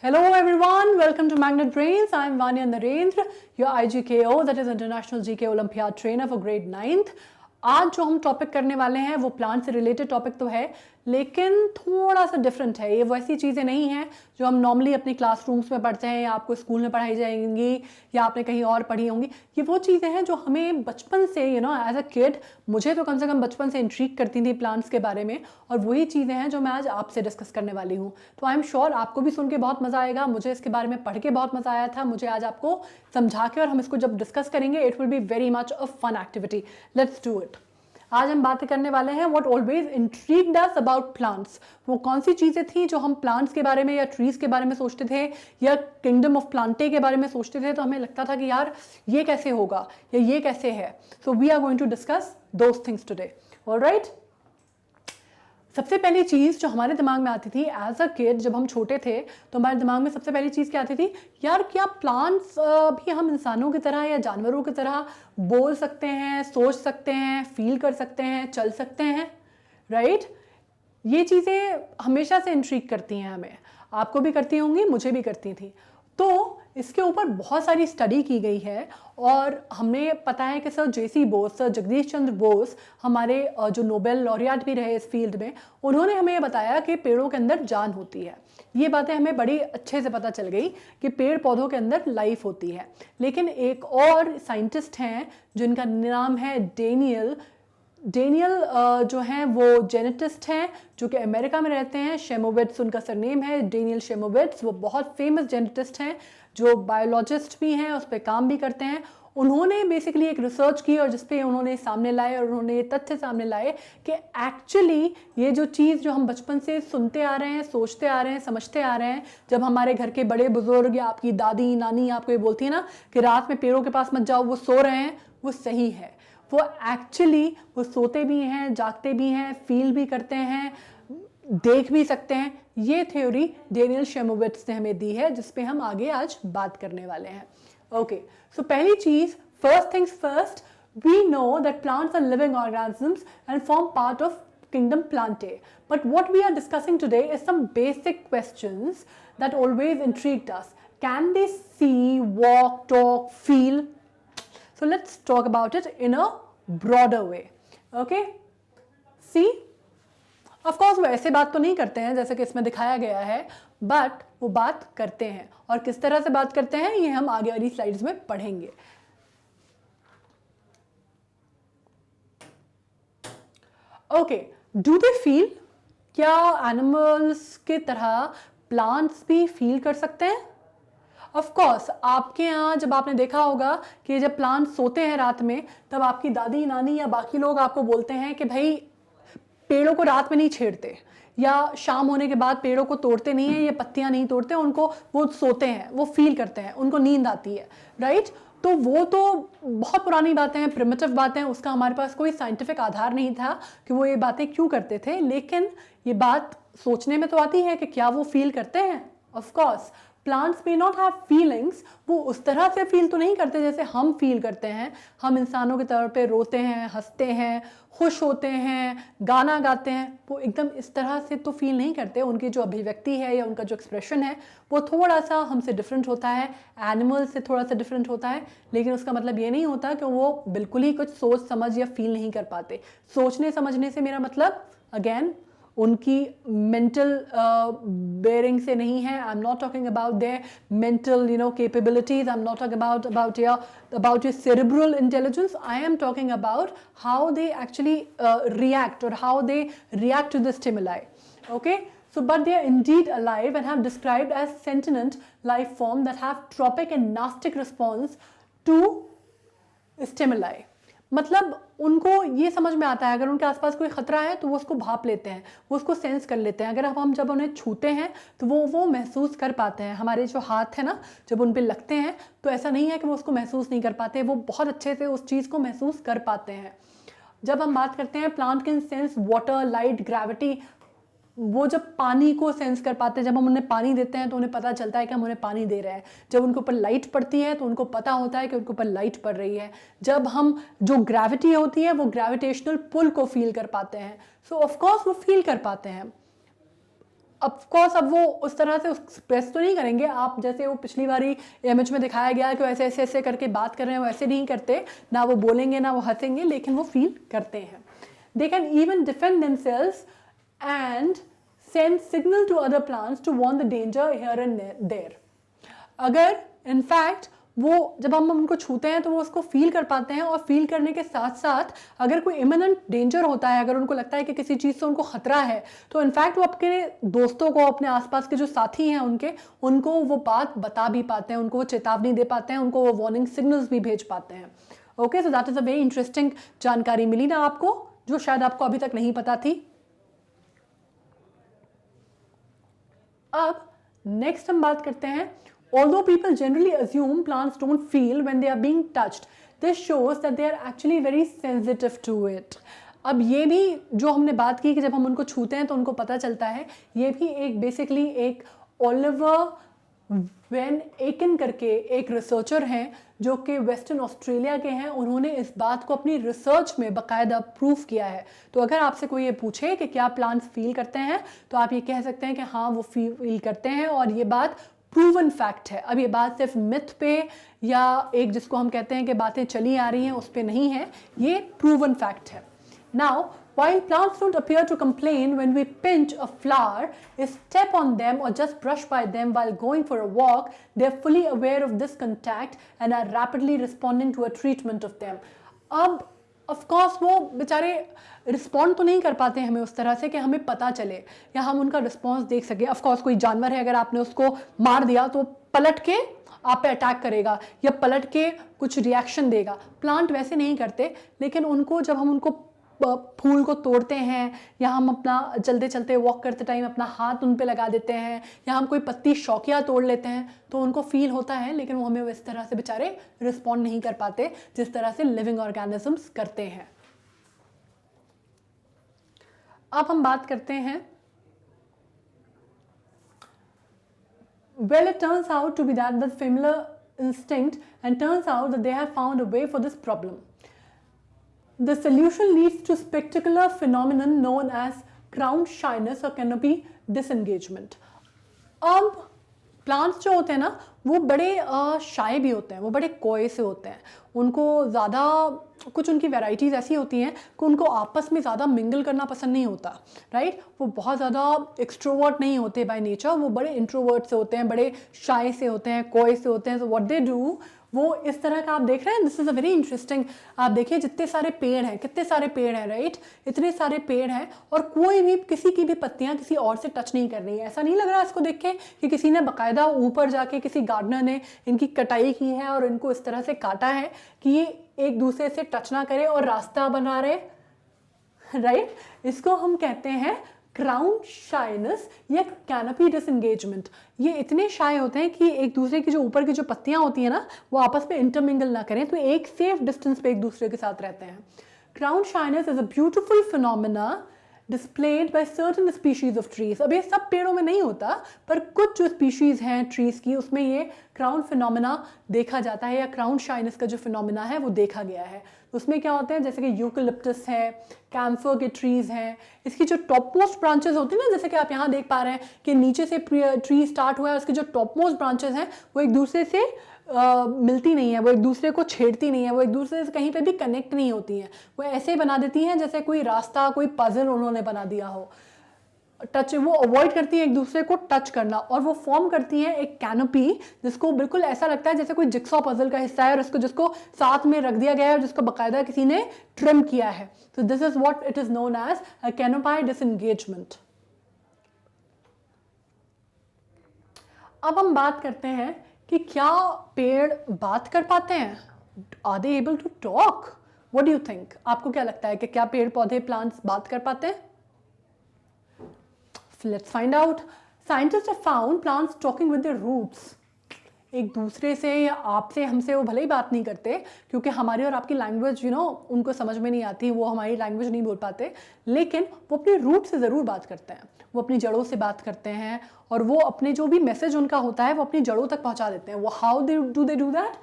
Hello everyone, welcome to Magnet Brains. I'm Vanya Narendra, your IGKO, that is International GK Olympiad trainer for grade 9th. आज जो हम topic करने वाले हैं वो प्लांट से रिलेटेड टॉपिक तो है, लेकिन थोड़ा सा डिफरेंट है। ये वैसी चीज़ें नहीं हैं जो हम नॉर्मली अपनी क्लासरूम्स में पढ़ते हैं या आपको स्कूल में पढ़ाई जाएंगी या आपने कहीं और पढ़ी होंगी। ये वो चीज़ें हैं जो हमें बचपन से एज अ किड, मुझे तो कम से कम बचपन से इंट्रीग करती थी प्लांट्स के बारे में, और वही चीज़ें हैं जो मैं आज आपसे डिस्कस करने वाली हूँ। तो आई एम श्योर आपको भी सुन के बहुत मज़ा आएगा, मुझे इसके बारे में पढ़ के बहुत मज़ा आया था, मुझे आज आपको समझा के, और हम इसको जब डिस्कस करेंगे it will be very much a fun activity. Let's do it. आज हम बातें करने वाले हैं what always intrigued us about plants. वो कौन सी चीज़ें थी जो हम प्लांट्स के बारे में या ट्रीज के बारे में सोचते थे या किंगडम ऑफ प्लांटे के बारे में सोचते थे, तो हमें लगता था कि यार ये कैसे होगा या ये कैसे है। So we are going to discuss those things today. Alright, सबसे पहली चीज़ जो हमारे दिमाग में आती थी एज अ किड, जब हम छोटे थे तो हमारे दिमाग में सबसे पहली चीज़ क्या आती थी, यार क्या प्लांट्स भी हम इंसानों की तरह या जानवरों की तरह बोल सकते हैं, सोच सकते हैं, फील कर सकते हैं, चल सकते हैं, राइट? ये चीज़ें हमेशा से इंट्रीग करती हैं हमें, आपको भी करती होंगी, मुझे भी करती थी। तो इसके ऊपर बहुत सारी स्टडी की गई है और हमें पता है कि सर जेसी बोस, सर जगदीश चंद्र बोस, हमारे जो नोबेल लॉरिएट भी रहे इस फील्ड में, उन्होंने हमें बताया कि पेड़ों के अंदर जान होती है। ये बातें हमें बड़ी अच्छे से पता चल गई कि पेड़ पौधों के अंदर लाइफ होती है। लेकिन एक और साइंटिस्ट हैं जिनका नाम है डेनियल जो हैं वो जेनेटिस्ट हैं जो कि अमेरिका में रहते हैं। शेमोविट्स उनका सरनेम है, डेनियल शेमोविट्स। वो बहुत फेमस जेनेटिस्ट हैं जो बायोलॉजिस्ट भी हैं, उस पर काम भी करते हैं। उन्होंने बेसिकली एक रिसर्च की और जिसपे उन्होंने सामने लाए और उन्होंने ये तथ्य सामने लाए कि एक्चुअली ये जो चीज़ जो हम बचपन से सुनते आ रहे हैं, सोचते आ रहे हैं, समझते आ रहे हैं, जब हमारे घर के बड़े बुजुर्ग या आपकी दादी नानी आपको ये बोलती है ना कि रात में पेड़ों के पास मत जाओ, वो सो रहे हैं, वो सही है। वो एक्चुअली वो सोते भी हैं, जागते भी हैं, फील भी करते हैं, देख भी सकते हैं। ये थ्योरी डेनियल शेमोविट्स ने हमें दी है, जिस पे हम आगे आज बात करने वाले हैं। ओके, सो पहली चीज, first things first, we know that plants are living organisms and form part of kingdom Plantae. But what we are discussing today is some basic questions that always intrigued us. Can they see, walk, talk, feel? So let's talk about it in a broader way. Okay? See? Of course वो ऐसे बात तो नहीं करते हैं जैसे कि इसमें दिखाया गया है, बट वो बात करते हैं, और किस तरह से बात करते हैं ये हम आगे वाली स्लाइड्स में पढ़ेंगे। Okay, do they feel? क्या एनिमल्स की तरह प्लांट्स भी फील कर सकते हैं? ऑफ कोर्स, आपके यहाँ जब आपने देखा होगा कि जब प्लांट सोते हैं रात में, तब आपकी दादी नानी या बाकी लोग आपको बोलते हैं कि भाई पेड़ों को रात में नहीं छेड़ते, या शाम होने के बाद पेड़ों को तोड़ते नहीं है, ये पत्तियां नहीं तोड़ते, उनको वो सोते हैं, वो फील करते हैं, उनको नींद आती है, राइट? तो वो तो बहुत पुरानी बातें हैं, प्रिमिटिव बातें हैं, उसका हमारे पास कोई साइंटिफिक आधार नहीं था कि वो ये बातें क्यों करते थे। लेकिन ये बात सोचने में तो आती है कि क्या वो फील करते हैं? Of course, plants may not have feelings. वो उस तरह से फील तो नहीं करते जैसे हम फील करते हैं। हम इंसानों के तौर पे रोते हैं, हंसते हैं, खुश होते हैं, गाना गाते हैं, वो एकदम इस तरह से तो फील नहीं करते। उनकी जो अभिव्यक्ति है या उनका जो एक्सप्रेशन है वो थोड़ा सा हमसे डिफरेंट होता है, एनिमल से थोड़ा सा डिफरेंट होता है। लेकिन उसका मतलब ये नहीं होता कि वो बिल्कुल ही कुछ सोच समझ या फील नहीं कर पाते। सोचने समझने से मेरा मतलब अगेन उनकी मेंटल बेयरिंग से नहीं है। I am not talking about their mental capabilities, I am not talking about your cerebral intelligence. I am talking about how they actually react, or how they react to the stimuli. Okay, so but they are indeed alive and have described as sentient life form that have tropic and nastic response to stimuli. मतलब उनको ये समझ में आता है अगर उनके आसपास कोई खतरा है तो वो उसको भाप लेते हैं, वो उसको सेंस कर लेते हैं। अगर हम जब उन्हें छूते हैं तो वो महसूस कर पाते हैं। हमारे जो हाथ है ना, जब उन पे लगते हैं तो ऐसा नहीं है कि वो उसको महसूस नहीं कर पाते, वो बहुत अच्छे से उस चीज़ को महसूस कर पाते हैं। जब हम बात करते हैं plant can sense water, light, gravity, वो जब पानी को सेंस कर पाते हैं, जब हम उन्हें पानी देते हैं तो उन्हें पता चलता है कि हम उन्हें पानी दे रहे हैं। जब उनके ऊपर लाइट पड़ती है तो उनको पता होता है कि उनके ऊपर लाइट पड़ रही है। जब हम जो ग्रेविटी होती है वो ग्रेविटेशनल पुल को फील कर पाते हैं। सो ऑफ कोर्स वो फील कर पाते हैं। ऑफ कोर्स अब वो उस तरह से एक्सप्रेस तो नहीं करेंगे, आप जैसे वो पिछली बारी इमेज में दिखाया गया कि वो ऐसे ऐसे ऐसे करके बात कर रहे हैं, वो ऐसे नहीं करते, ना वो बोलेंगे ना वो हंसेंगे, लेकिन वो फील करते हैं. They can even defend themselves and send signal to other plants to warn the danger here and there. अगर in fact वो जब हम उनको छूते हैं तो वो उसको फील कर पाते हैं, और फील करने के साथ साथ अगर कोई इमिनेंट डेंजर होता है, अगर उनको लगता है कि किसी चीज़ से उनको खतरा है, तो इनफैक्ट वो अपने दोस्तों को, अपने आसपास के जो साथी हैं उनको वो बात बता भी पाते हैं, उनको वो चेतावनी दे पाते हैं, उनको वो वार्निंग सिग्नल्स भी भेज पाते हैं. Okay, so that is a very interesting जानकारी मिली ना आपको, जो शायद आपको अभी तक नहीं पता थी. अब नेक्स्ट हम बात करते हैं, although people generally assume plants don't feel when they are being touched, this shows that they are actually very sensitive to it. अब ये भी जो हमने बात की कि जब हम उनको छूते हैं तो उनको पता चलता है, ये भी एक बेसिकली एक ओलिवर वेन एकिन करके एक रिसर्चर हैं जो कि वेस्टर्न ऑस्ट्रेलिया के हैं. उन्होंने इस बात को अपनी रिसर्च में बाकायदा प्रूफ किया है. तो अगर आपसे कोई ये पूछे कि क्या प्लांट्स फील करते हैं, तो आप ये कह सकते हैं कि हाँ वो फील करते हैं, और ये बात प्रूवन फैक्ट है. अब ये बात सिर्फ मिथ पे या एक जिसको हम कहते हैं कि बातें चली आ रही हैं उस पे नहीं है, ये प्रूवन फैक्ट है. Now while plants don't appear to complain when we pinch a flower, step on them or just brush by them while going for a walk, they are fully aware of this contact and are rapidly responding to a treatment of them. अब of course वो बेचारे respond तो नहीं कर पाते हमें उस तरह से कि हमें पता चले या हम उनका रिस्पॉन्स देख सके. ऑफ कोर्स कोई जानवर है, अगर आपने उसको मार दिया तो पलट के आप पे अटैक करेगा या पलट के कुछ रिएक्शन देगा. प्लांट वैसे नहीं करते, लेकिन उनको जब हम उनको फूल को तोड़ते हैं या हम अपना चलते चलते वॉक करते टाइम अपना हाथ उन पे लगा देते हैं या हम कोई पत्ती शौकिया तोड़ लेते हैं, तो उनको फील होता है, लेकिन वो हमें इस तरह से बेचारे रिस्पॉन्ड नहीं कर पाते जिस तरह से लिविंग ऑर्गेनिजम्स करते हैं. अब हम बात करते हैं, well it turns out to be that the familiar instinct and turns out that they have found a way for this problem. The solution leads to spectacular phenomenon known as crown shyness or canopy disengagement. अब plants जो होते हैं ना, वो बड़े शाय भी होते हैं, वो बड़े कोय से होते हैं. उनको ज़्यादा कुछ उनकी वैरायटीज़ ऐसी होती हैं कि उनको आपस में ज़्यादा मिंगल करना पसंद नहीं होता, राइट. वो बहुत ज़्यादा एक्सट्रोवर्ट नहीं होते बाय नेचर, वो बड़े इंट्रोवर्ट से होते हैं, बड़े शाय से होते हैं, कोय से होते हैं. तो व्हाट दे डू, वो इस तरह का आप देख रहे हैं, this is a very interesting. आप देखिए जितने सारे पेड़ हैं, कितने सारे पेड़ हैं, राइट. इतने सारे पेड़ हैं और कोई भी किसी की भी पत्तियां किसी और से टच नहीं कर रही है. ऐसा नहीं लग रहा इसको देख के कि किसी ने बाकायदा ऊपर जाके किसी गार्डनर ने इनकी कटाई की है और इनको इस तरह से काटा है कि ये एक दूसरे से टच ना करे और रास्ता बना रहे, राइट. इसको हम कहते हैं क्राउन शाइनेस या कैनोपी डिसएंगेजमेंट. ये इतने शाय होते हैं कि एक दूसरे की जो ऊपर की जो पत्तियां होती हैं ना, वो आपस में इंटरमिंगल ना करें, तो एक सेफ डिस्टेंस पे एक दूसरे के साथ रहते हैं. Crown shyness is a beautiful phenomena displayed by certain species of trees. अब ये सब पेड़ों में नहीं होता, पर कुछ जो स्पीशीज़ हैं ट्रीज़ की, उसमें ये क्राउन फिनोमिना देखा जाता है, या क्राउन शाइनेस का जो फिनोमिना है वो देखा गया है. उसमें क्या होते हैं, जैसे कि यूकलिप्टस है, कैम्फर के ट्रीज़ हैं, इसकी जो टॉप मोस्ट ब्रांचेस होती हैं ना, जैसे कि आप यहाँ देख पा रहे हैं कि नीचे से ट्री स्टार्ट हुआ है, उसके जो टॉप मोस्ट ब्रांचेस हैं वो एक दूसरे से मिलती नहीं है, वो एक दूसरे को छेड़ती नहीं है, वो एक दूसरे से कहीं पे भी कनेक्ट नहीं होती हैं. वो ऐसे बना देती हैं जैसे कोई रास्ता, कोई पजल उन्होंने बना दिया हो. टच, वो अवॉइड करती हैं एक दूसरे को टच करना, और वो फॉर्म करती हैं एक कैनोपी, जिसको बिल्कुल ऐसा लगता है जैसे कोई जिक्सॉ पजल का हिस्सा है और उसको जिसको साथ में रख दिया गया है और जिसको बाकायदा किसी ने ट्रिम किया है. तो this is what it is known as a canopy disengagement. अब हम बात करते हैं कि क्या पेड़ बात कर पाते हैं. Are they able to talk? What do you think? आपको क्या लगता है कि क्या पेड़ पौधे प्लांट्स बात कर पाते हैं? Let's find out. Scientist have found plants talking with their roots. एक दूसरे से या आपसे हमसे वो भले ही बात नहीं करते, क्योंकि हमारी और आपकी लैंग्वेज उनको समझ में नहीं आती, वो हमारी लैंग्वेज नहीं बोल पाते, लेकिन वो अपने रूट से ज़रूर बात करते हैं. वो अपनी जड़ों से बात करते हैं और वो अपने जो भी मैसेज उनका होता है वो अपनी जड़ों तक पहुंचा देते हैं. वो how do they do that?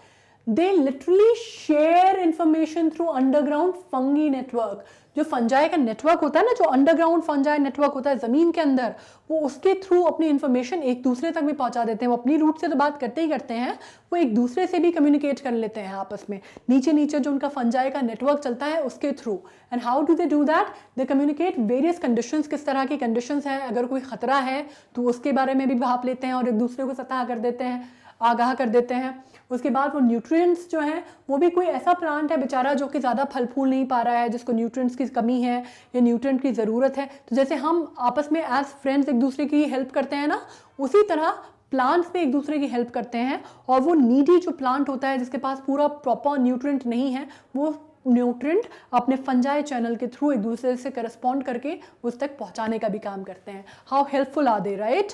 They literally share information through underground fungi network. जो फंजाई का नेटवर्क होता है ना, जो अंडरग्राउंड फंजाई नेटवर्क होता है ज़मीन के अंदर, वो उसके थ्रू अपनी इन्फॉर्मेशन एक दूसरे तक भी पहुंचा देते हैं। वो अपनी रूट से तो बात करते ही करते हैं, वो एक दूसरे से भी कम्युनिकेट कर लेते हैं आपस में, नीचे नीचे जो उनका फंजाई का नेटवर्क चलता है उसके through. And how do they do that? They communicate various conditions, किस तरह की कंडीशंस हैं, अगर कोई खतरा है तो उसके बारे में भी भाप लेते हैं और एक दूसरे को सतह कर देते हैं, आगाह कर देते हैं। उसके बाद वो न्यूट्रिएंट्स जो हैं, वो भी कोई ऐसा प्लांट है बेचारा जो कि ज़्यादा फल फूल नहीं पा रहा है, जिसको न्यूट्रिएंट्स की कमी है या न्यूट्रिएंट की ज़रूरत है, तो जैसे हम आपस में एज फ्रेंड्स एक दूसरे की हेल्प करते हैं ना, उसी तरह प्लांट्स में एक दूसरे की हेल्प करते हैं। और वो नीडी जो प्लांट होता है, जिसके पास पूरा प्रॉपर न्यूट्रिएंट नहीं है, वो न्यूट्रिएंट अपने फंजाई चैनल के थ्रू एक दूसरे से करस्पॉन्ड करके उस तक पहुंचाने का भी काम करते हैं। How helpful are they, right?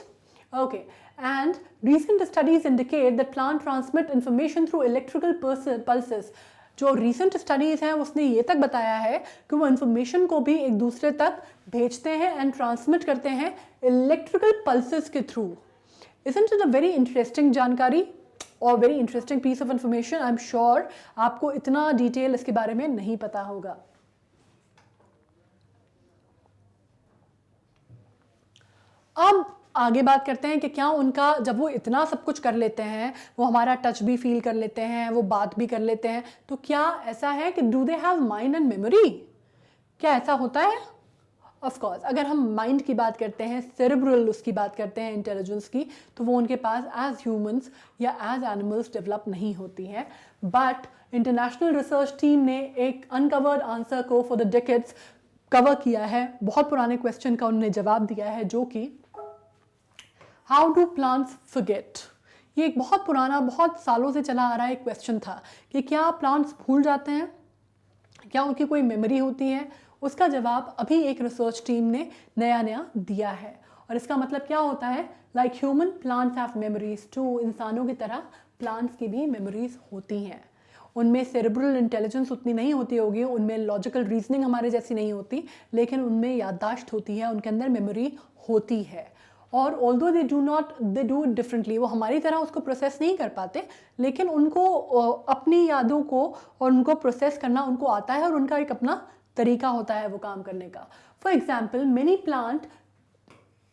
Okay, and recent studies indicate that plant transmit information through electrical pulses. जो recent studies हैं उसने ये तक बताया है कि वो information को भी एक दूसरे तक भेजते हैं and transmit करते हैं electrical pulses के through. Isn't it a very interesting जानकारी और very interesting piece of information? I'm sure आपको इतना डिटेल इसके बारे में नहीं पता होगा। अब आगे बात करते हैं कि क्या उनका, जब वो इतना सब कुछ कर लेते हैं, वो हमारा टच भी फील कर लेते हैं, वो बात भी कर लेते हैं, तो क्या ऐसा है कि do they have mind and memory? क्या ऐसा होता है? ऑफ कोर्स, अगर हम माइंड की बात करते हैं, सेरेब्रल उसकी बात करते हैं, इंटेलिजेंस की, तो वो उनके पास एज ह्यूमंस या एज एनिमल्स डेवलप नहीं होती है। बट इंटरनेशनल रिसर्च टीम ने एक अनकवर्ड आंसर को फॉर द डेकेड्स कवर किया है, बहुत पुराने क्वेश्चन का उन्होंने जवाब दिया है, जो कि हाउ डू प्लांट्स फॉरगेट। ये एक बहुत पुराना, बहुत सालों से चला आ रहा एक क्वेश्चन था कि क्या प्लांट्स भूल जाते हैं, क्या उनकी कोई मेमोरी होती है? उसका जवाब अभी एक रिसर्च टीम ने नया नया दिया है। और इसका मतलब क्या होता है? Like human, plants have memories too. इंसानों की तरह प्लांट्स की भी मेमोरीज होती हैं। उनमें सेरेब्रल इंटेलिजेंस उतनी नहीं होती होगी, उनमें लॉजिकल रीजनिंग हमारे जैसी नहीं होती, लेकिन उनमें याददाश्त होती है, उनके अंदर मेमोरी होती है। और although they do it differently, वो हमारी तरह उसको प्रोसेस नहीं कर पाते, लेकिन उनको अपनी यादों को और उनको प्रोसेस करना उनको आता है, और उनका एक अपना तरीका होता है वो काम करने का। फॉर एग्जाम्पल, मेनी प्लांट,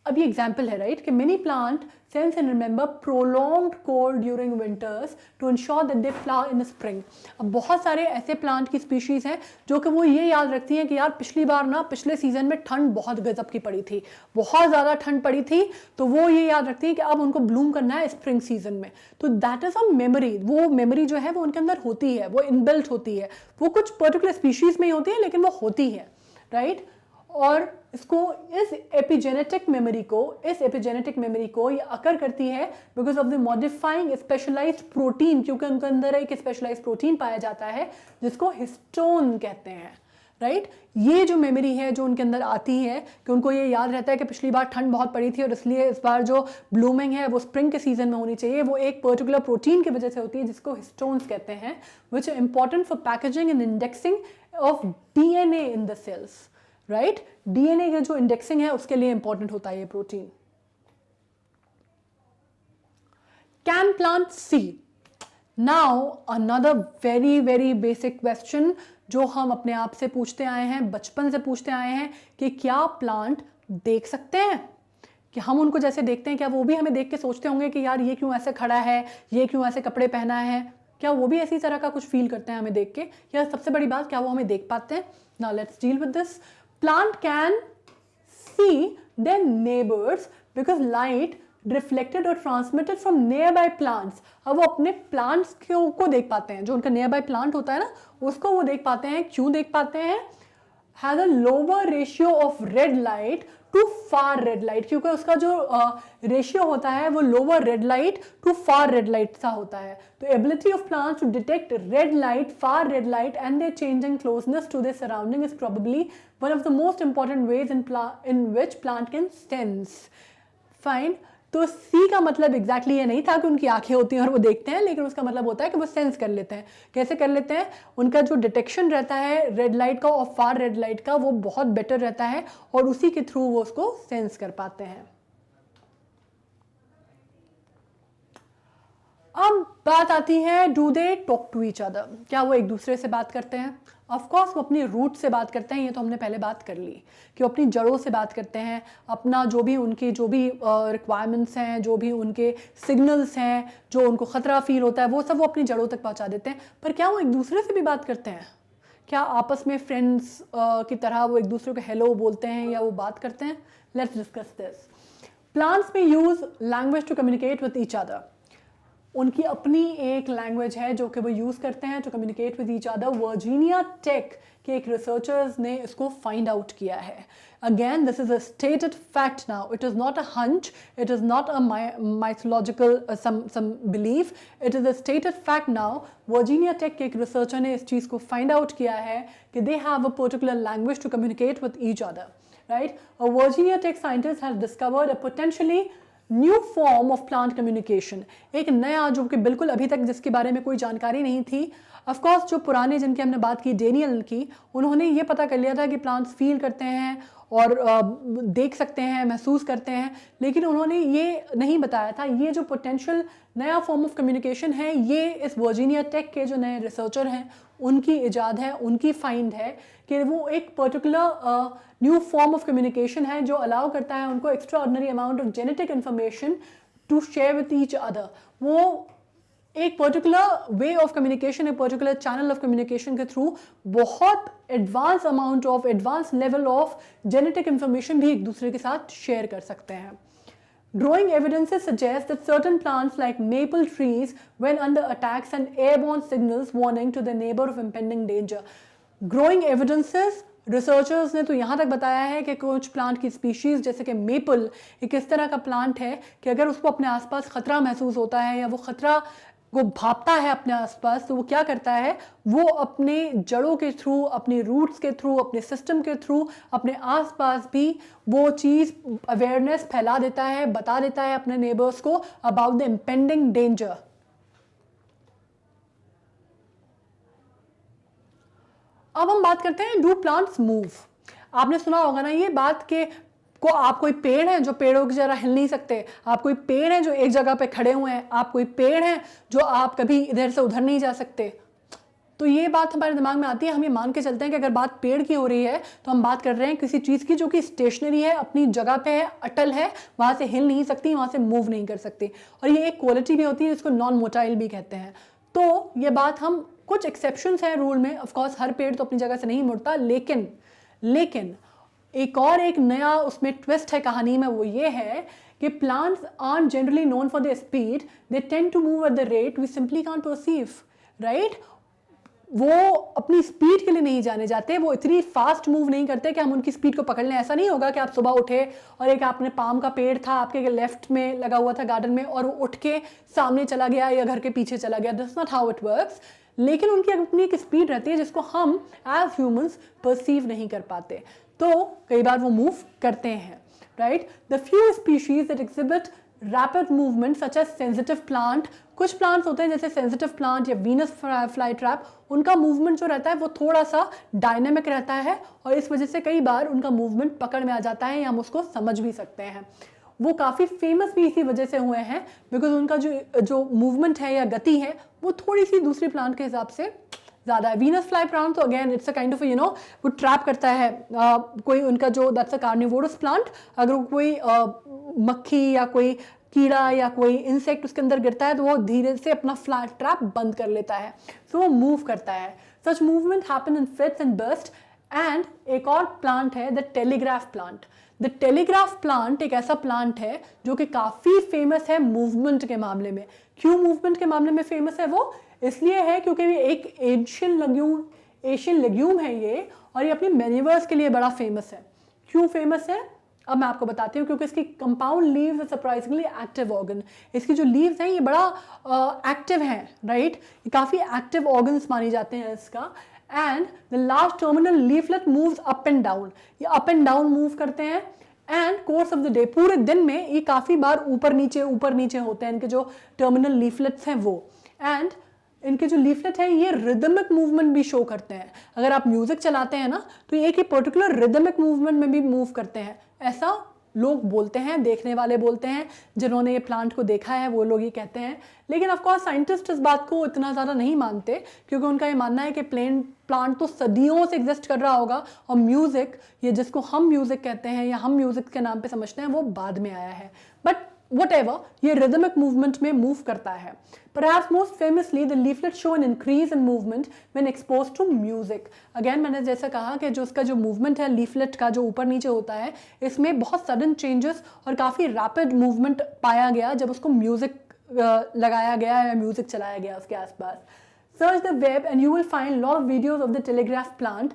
अब ये एग्जाम्पल है राइट, कि many plant sense and remember prolonged cold during winters to ensure that they flower in spring. अब बहुत सारे ऐसे प्लांट की स्पीशीज़ हैं जो कि वो ये याद रखती हैं कि यार पिछली बार ना, पिछले सीजन में ठंड बहुत गजब की पड़ी थी, बहुत ज़्यादा ठंड पड़ी थी, तो वो ये याद रखती है कि अब उनको ब्लूम करना है स्प्रिंग सीजन में। तो दैट इज़ अ मेमोरी। वो मेमोरी जो है वो उनके अंदर होती है, वो इनबिल्ट होती है, वो कुछ पर्टिकुलर स्पीशीज़ में ही होती है, लेकिन वो होती है, राइट? और इसको, इस एपिजेनेटिक मेमोरी को ये अकर करती है because of the modifying specialised protein, क्योंकि उनके अंदर एक स्पेशलाइज्ड प्रोटीन पाया जाता है जिसको हिस्टोन कहते हैं, राइट? ये जो मेमोरी है जो उनके अंदर आती है कि उनको ये याद रहता है कि पिछली बार ठंड बहुत पड़ी थी और इसलिए इस बार जो ब्लूमिंग है वो स्प्रिंग के सीजन में होनी चाहिए, वो एक पर्टिकुलर प्रोटीन की वजह से होती है जिसको हिस्टोन्स कहते हैं, which are important for packaging and indexing of DNA in the cells, right? DNA का जो इंडेक्सिंग है उसके लिए इंपॉर्टेंट होता है ये protein. Can plant see? Now another very very basic question जो हम अपने आप से पूछते आए हैं, बचपन से पूछते आए हैं, कि क्या प्लांट देख सकते हैं? कि हम उनको जैसे देखते हैं, क्या वो भी हमें देख के सोचते होंगे कि यार ये क्यों ऐसे खड़ा है, ये क्यों ऐसे कपड़े पहना है? क्या वो भी इसी तरह का कुछ फील करते हैं हमें देख के? या सबसे बड़ी बात, क्या वो हमें देख पाते हैं? Now let's deal with this. Plant can see their neighbors because light reflected or transmitted from nearby plants। अब वो अपने प्लांट्स को देख पाते हैं, जो उनका नियरबाई प्लांट होता है ना, उसको वो देख पाते हैं। क्यों देख पाते हैं? Has a lower ratio of red light to far red light, क्योंकि उसका जो रेशियो होता है वो lower red light to far red light सा होता है। तो ability of plants to detect red light, far red light and their changing closeness to their surrounding is probably one of the most important ways in which plant can sense. Fine. तो सी का मतलब exactly ये नहीं था कि उनकी आंखें होती हैं और वो देखते हैं, लेकिन उसका मतलब होता है कि वो सेंस कर लेते हैं। कैसे कर लेते हैं? उनका जो डिटेक्शन रहता है रेड लाइट का और फार रेड लाइट का, वो बहुत बेटर रहता है और उसी के थ्रू वो उसको सेंस कर पाते हैं। अब बात आती है, do they talk to each other, क्या वो एक दूसरे से बात करते हैं? ऑफ कोर्स वो अपनी रूट से बात करते हैं, ये तो हमने पहले बात कर ली कि वो अपनी जड़ों से बात करते हैं, अपना जो भी उनके जो भी रिक्वायरमेंट्स हैं, जो भी उनके सिग्नल्स हैं, जो उनको ख़तरा फील होता है, वो सब वो अपनी जड़ों तक पहुंचा देते हैं। पर क्या वो एक दूसरे से भी बात करते हैं? क्या आपस में फ्रेंड्स की तरह वो एक दूसरे को हेलो बोलते हैं या वो बात करते हैं? Let's discuss this. प्लांट्स में use language to communicate with each other. उनकी अपनी एक लैंग्वेज है जो कि वो यूज़ करते हैं to communicate with each other. Virginia Tech के एक रिसर्चर्स ने इसको फाइंड आउट किया है। Again this is a stated fact now, it is not a hunch, it is not a mythological some belief, it is a stated fact now. Virginia Tech के एक researcher ने इस चीज़ को find out किया है कि they have a particular language to communicate with each other, right? A Virginia Tech scientist has discovered a potentially new form of plant communication. एक नया, जो कि बिल्कुल अभी तक जिसके बारे में कोई जानकारी नहीं थी। ऑफ कोर्स जो पुराने जिनकी हमने बात की, डेनियल की, उन्होंने ये पता कर लिया था कि प्लांट्स फील करते हैं और देख सकते हैं, महसूस करते हैं, लेकिन उन्होंने ये नहीं बताया था ये जो पोटेंशियल नया फॉर्म ऑफ कम्युनिकेशन है, ये इस वर्जीनिया टेक के जो नए रिसर्चर हैं उनकी इजाद है, उनकी फाइंड है कि वो एक particular new form of communication है जो अलाउ करता है उनको extra ordinary amount of genetic information to share with each other. वो एक पर्टिकुलर वे ऑफ कम्युनिकेशन, एक पर्टिकुलर चैनल ऑफ कम्युनिकेशन के थ्रू बहुत advance amount of, advance level of genetic information भी एक दूसरे के साथ शेयर कर सकते हैं। Growing evidences suggest that certain plants like maple trees, when under attack, send airborne signals warning to the neighbor of impending danger. Growing evidences, researchers ने तो यहाँ तक बताया है कि कुछ प्लांट की स्पीशीज़ जैसे कि मेपल एक इस तरह का प्लांट है कि अगर उसको अपने आसपास ख़तरा महसूस होता है या वो ख़तरा को भापता है अपने आसपास, तो वो क्या करता है, वो अपने जड़ों के थ्रू, अपनी रूट्स के थ्रू, अपने सिस्टम के थ्रू, अपने आसपास भी वो चीज़ अवेयरनेस फैला देता है, बता देता है अपने नेबर्स को अबाउट द इम्पेंडिंग डेंजर। अब हम बात करते हैं, डू प्लांट्स मूव। आपने सुना होगा ना ये बात के को, आप कोई पेड़ हैं जो पेड़ों की जरा हिल नहीं सकते, आप कोई पेड़ हैं जो एक जगह पे खड़े हुए हैं, आप कोई पेड़ हैं जो आप कभी इधर से उधर नहीं जा सकते। तो ये बात हमारे दिमाग में आती है, हम ये मान के चलते हैं कि अगर बात पेड़ की हो रही है तो हम बात कर रहे हैं किसी चीज़ की जो कि स्टेशनरी है, अपनी जगह पे है, अटल है, वहाँ से हिल नहीं सकती, वहाँ से मूव नहीं कर सकती। और ये एक क्वालिटी भी होती है जिसको नॉन मोटाइल भी कहते हैं। तो ये बात, हम कुछ एक्सेप्शंस हैं रूल में, ऑफकोर्स हर पेड़ तो अपनी जगह से नहीं मुड़ता, लेकिन एक नया उसमें ट्विस्ट है कहानी में, वो ये है कि plants are generally known for the speed, they tend to move at the rate we simply can't perceive, right? वो अपनी स्पीड के लिए नहीं जाने जाते, वो इतनी फास्ट मूव नहीं करते कि हम उनकी स्पीड को पकड़ लें। ऐसा नहीं होगा कि आप सुबह उठे और एक आपने पाम का पेड़ था आपके लेफ्ट में लगा हुआ था गार्डन में और वो उठ के सामने चला गया या घर के पीछे चला गया। That's not how it works. लेकिन उनकी अपनी एक स्पीड रहती है जिसको हम एज ह्यूमंस परसीव नहीं कर पाते, तो कई बार वो मूव करते हैं, right? The few species that exhibit rapid movement such as sensitive plant, कुछ प्लांट्स होते हैं जैसे सेंसिटिव प्लांट या वीनस फ्लाई ट्रैप, उनका मूवमेंट जो रहता है वो थोड़ा सा डायनेमिक रहता है और इस वजह से कई बार उनका मूवमेंट पकड़ में आ जाता है या हम उसको समझ भी सकते हैं। वो काफ़ी फेमस भी इसी वजह से हुए हैं बिकॉज उनका जो मूवमेंट है या गति है वो थोड़ी सी दूसरी प्लांट के हिसाब से ज़्यादा है। वीनस फ्लाई प्लांट तो again it's a kind of वो ट्रैप करता है कोई उनका जो दैट्स अ कार्निवोरस प्लांट, अगर कोई मक्खी या कोई कीड़ा या कोई इंसेक्ट उसके अंदर गिरता है तो वो धीरे से अपना फ्लाई ट्रैप बंद कर लेता है, तो वो मूव करता है। Such movement happen in fits and burst. And एक और प्लांट है the telegraph plant. The telegraph plant एक ऐसा प्लांट है जो कि काफ़ी फेमस है मूवमेंट के मामले में। क्यों मूवमेंट के मामले में फेमस है वो? इसलिए है क्योंकि ये एक एशियन लेग्यूम है ये, और ये अपनी मैन्यूवर्स के लिए बड़ा फेमस है। क्यों फेमस है अब मैं आपको बताती हूँ। क्योंकि इसकी कंपाउंड लीव्स है सरप्राइजिंगली एक्टिव ऑर्गन। इसकी जो लीव्स हैं ये बड़ा एक्टिव हैं, राइट? ये काफ़ी एक्टिव ऑर्गन्स मानी जाते हैं इसका। And the last terminal leaflet moves up and down, ये अप एंड डाउन मूव करते हैं। And course of the day, पूरे दिन में ये काफ़ी बार ऊपर नीचे होते हैं इनके जो टर्मिनल लीफलेट्स हैं वो। एंड इनके जो लीफलेट है ये रिदमिक मूवमेंट भी शो करते हैं। अगर आप म्यूजिक चलाते हैं ना तो ये एक पर्टिकुलर रिदमिक मूवमेंट में भी मूव करते हैं। ऐसा लोग बोलते हैं, देखने वाले बोलते हैं, जिन्होंने ये प्लांट को देखा है वो लोग ही कहते हैं। लेकिन ऑफकोर्स साइंटिस्ट इस बात को इतना ज़्यादा नहीं मानते, क्योंकि उनका ये मानना है कि प्लांट तो सदियों से एग्जिस्ट कर रहा होगा, और म्यूज़िक, ये जिसको हम म्यूज़िक कहते हैं या हम म्यूज़िक के नाम पे समझते हैं, वो बाद में आया है। बट whatever, ये rhythmic movement में move करता है। Perhaps most famously, the leaflets show an increase in movement when exposed to music. Again, मैंने जैसा कहा कि जो उसका जो movement है leaflet का, जो ऊपर नीचे होता है, इसमें बहुत sudden changes और काफ़ी rapid movement पाया गया जब उसको music लगाया गया या music चलाया गया उसके आसपास। Search the web and you will find lot of videos of the telegraph plant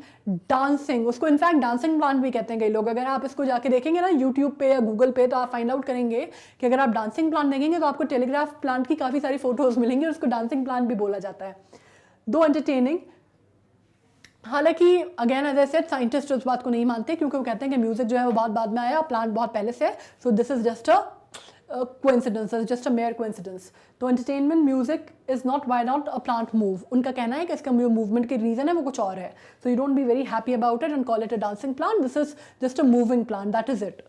dancing. उसको इनफैक्ट डांसिंग प्लांट भी कहते हैं कई लोग। अगर आप इसको जाके देखेंगे ना यूट्यूब पे या गूगल पे, तो आप फाइंड आउट करेंगे कि अगर आप डांसिंग प्लांट देखेंगे तो आपको टेलीग्राफ प्लांट की काफ़ी सारी फोटोज मिलेंगी, और उसको डांसिंग प्लांट भी बोला जाता है। दो एंटरटेनिंग, हालांकि again as I said scientist उस बात को नहीं मानते, क्योंकि वो कहते हैं कि म्यूजिक जो है वो बहुत बाद में आया, प्लांट बहुत पहले से है, so this is just a coincidence, is just a mere coincidence. तो entertainment music is not why not a plant move. उनका कहना है कि इसका movement के reason है वो कुछ और है. So you don't be very happy about it and call it a dancing plant. This is just a moving plant. That is it.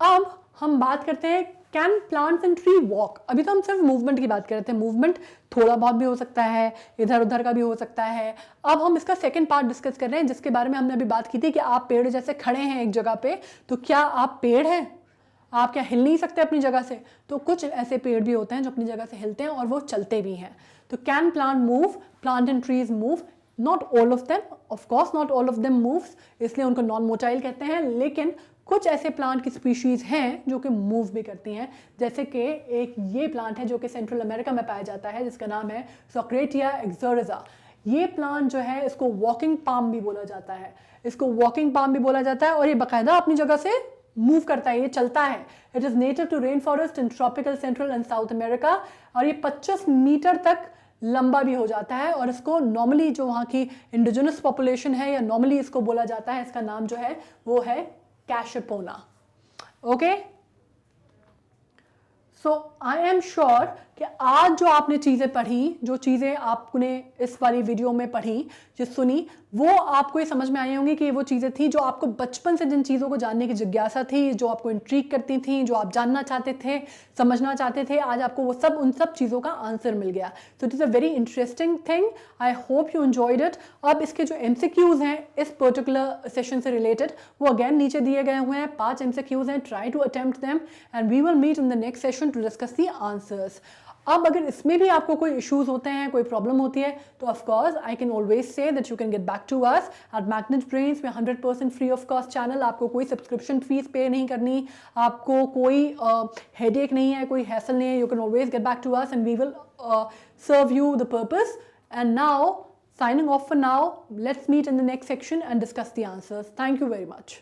अब हम बात करते हैं can plants and tree walk. अभी तो हम सिर्फ मूवमेंट की बात कर रहे थे, मूवमेंट थोड़ा बहुत भी हो सकता है, इधर उधर का भी हो सकता है। अब हम इसका सेकंड पार्ट डिस्कस कर रहे हैं, जिसके बारे में हमने अभी बात की थी कि आप पेड़ जैसे खड़े हैं एक जगह पे, तो क्या आप पेड़ हैं? आप क्या हिल नहीं सकते अपनी जगह से? तो कुछ ऐसे पेड़ भी होते हैं जो अपनी जगह से हिलते हैं और वो चलते भी हैं। तो can plant move, plant and trees move? Not all of them, of course not all of them moves, इसलिए उनको नॉन मोटाइल कहते हैं। लेकिन कुछ ऐसे प्लांट की स्पीशीज़ हैं जो कि मूव भी करती हैं, जैसे कि एक ये प्लांट है जो कि सेंट्रल अमेरिका में पाया जाता है, जिसका नाम है सोक्रेटिया एक्सोरिजा। ये प्लांट जो है इसको वॉकिंग पाम भी बोला जाता है, इसको वॉकिंग पाम भी बोला जाता है, और ये बाकायदा अपनी जगह से मूव करता है, ये चलता है। It is native to rain forest in tropical central and south America, और ये 25 मीटर तक लंबा भी हो जाता है। और इसको नॉर्मली जो वहाँ की इंडिजिनस पॉपुलेशन है, या नॉर्मली इसको बोला जाता है, इसका नाम जो है वो है कैशपोना। Okay, so I am sure कि आज जो आपने चीज़ें पढ़ी, जो चीज़ें आपने इस वाली वीडियो में पढ़ी, जो सुनी, वो आपको ये समझ में आई होंगी कि वो चीज़ें थी जो आपको बचपन से जिन चीज़ों को जानने की जिज्ञासा थी, जो आपको इंट्रीग करती थी, जो आप जानना चाहते थे, समझना चाहते थे, आज आपको वो सब, उन सब चीज़ों का आंसर मिल गया। So it is a very interesting thing. I hope you enjoyed it. अब इसके जो MCQs हैं इस पर्टिकुलर सेशन से रिलेटेड, वो अगेन नीचे दिए गए हुए हैं। 5 MCQs हैं, try to attempt them and we will meet in the next session to discuss the answers. अब अगर इसमें भी आपको कोई इश्यूज होते हैं, कोई प्रॉब्लम होती है, तो of course I can always say that you can get back to us at Magnet Brains में 100% फ्री ऑफ कॉस्ट चैनल। आपको कोई सब्सक्रिप्शन फीस पे नहीं करनी, आपको कोई हेडेक नहीं है, कोई हैसल नहीं है। You can always get back to us and we will serve you the purpose. And now, signing off for now, let's meet in the next section and discuss the answers. Thank you very much.